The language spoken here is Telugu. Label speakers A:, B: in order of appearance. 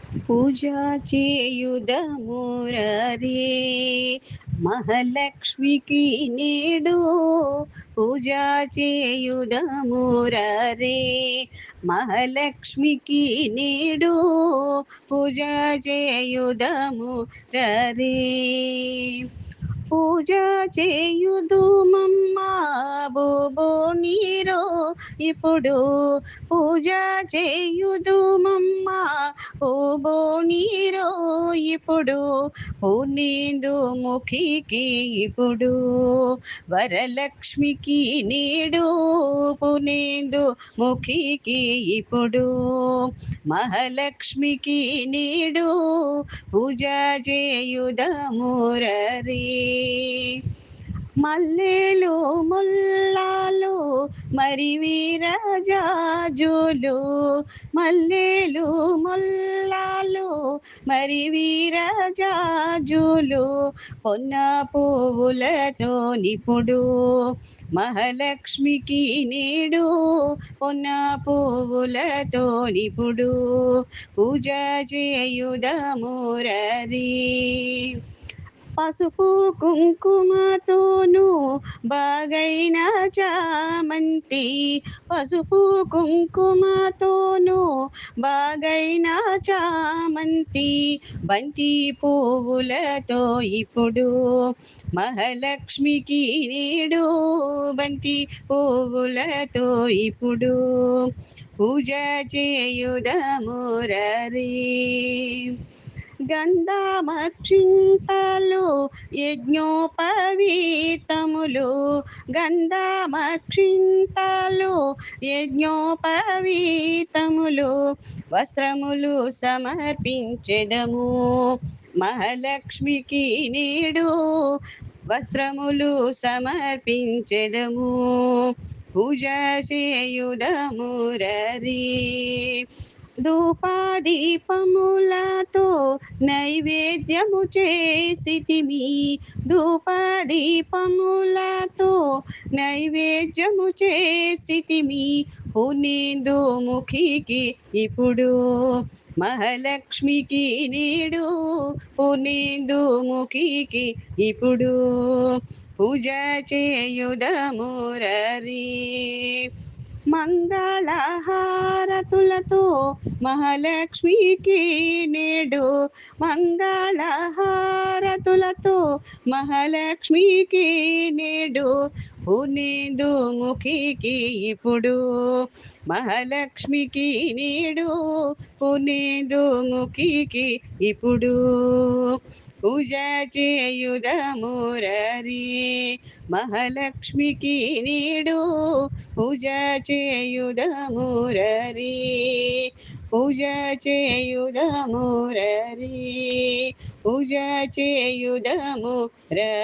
A: పూజా చేయుదమురరే మహాలక్ష్మికి నేడు పూజా చేయుదమురరే మహాలక్ష్మికి నేడు పూజా చేయుదమురరే పూజ చేయుదు మమ్మ బోబో నీరో ఇప్పుడు పూజ చేయుదు మమ్మ బోబో నీరో ఇప్పుడు పూర్ణేందు ముఖికి ఇప్పుడు వరలక్ష్మికి నేడు పూర్ణేందు ముఖికి ఇప్పుడు మహాలక్ష్మికి నేడు పూజ చేయుదమురరే మల్లెలు ముల్లాలు మరి వీరజాజులు మల్లెలు ముల్లాలు మరి వీరజాజులు పొన్న పువ్వులతో నిపుడు మహాలక్ష్మికి నేడు పొన్న పువ్వులతో నిపుడు పూజ చేయుదమురరే పసుపు కుంకుమతోను బాగైన చామంతి పసుపు కుంకుమతోను బాగైన చామంతి బంతి పువ్వులతో ఇప్పుడు మహాలక్ష్మికి నేడు బంతి పువ్వులతో ఇప్పుడు పూజ చేయుదమురరే గంధమక్షింతలు యజ్ఞోపవీతములు గంధమక్షింతలు యజ్ఞోపవీతములు వస్త్రములు సమర్పించెదము మహాలక్ష్మికి నేడు వస్త్రములు సమర్పించెదము పూజ చేయుదమురరే ధూపదీపములతో నైవేద్యము చేసితిమి ధూపదీపములతో నైవేద్యము చేసితిమి పూర్ణేందు ముఖికి ఇప్పుడు మహాలక్ష్మికి నేడు పూర్ణేందు ముఖికి ఇప్పుడు పూజ చేయుదమురరే మంగళహారతులతో మహాలక్ష్మికి నేడు మంగళహారతులతో మహాలక్ష్మికి నేడు పూర్ణేందు ముఖికి ఇప్పుడు మహాలక్ష్మికి నేడు పూర్ణేందు ముఖికి ఇప్పుడు పూజ చేయుదమురరే మహాలక్ష్మికి నేడు పూజ చేయుదమురరే పూజ చేయుదమురరే పూజ చేయుదమురరే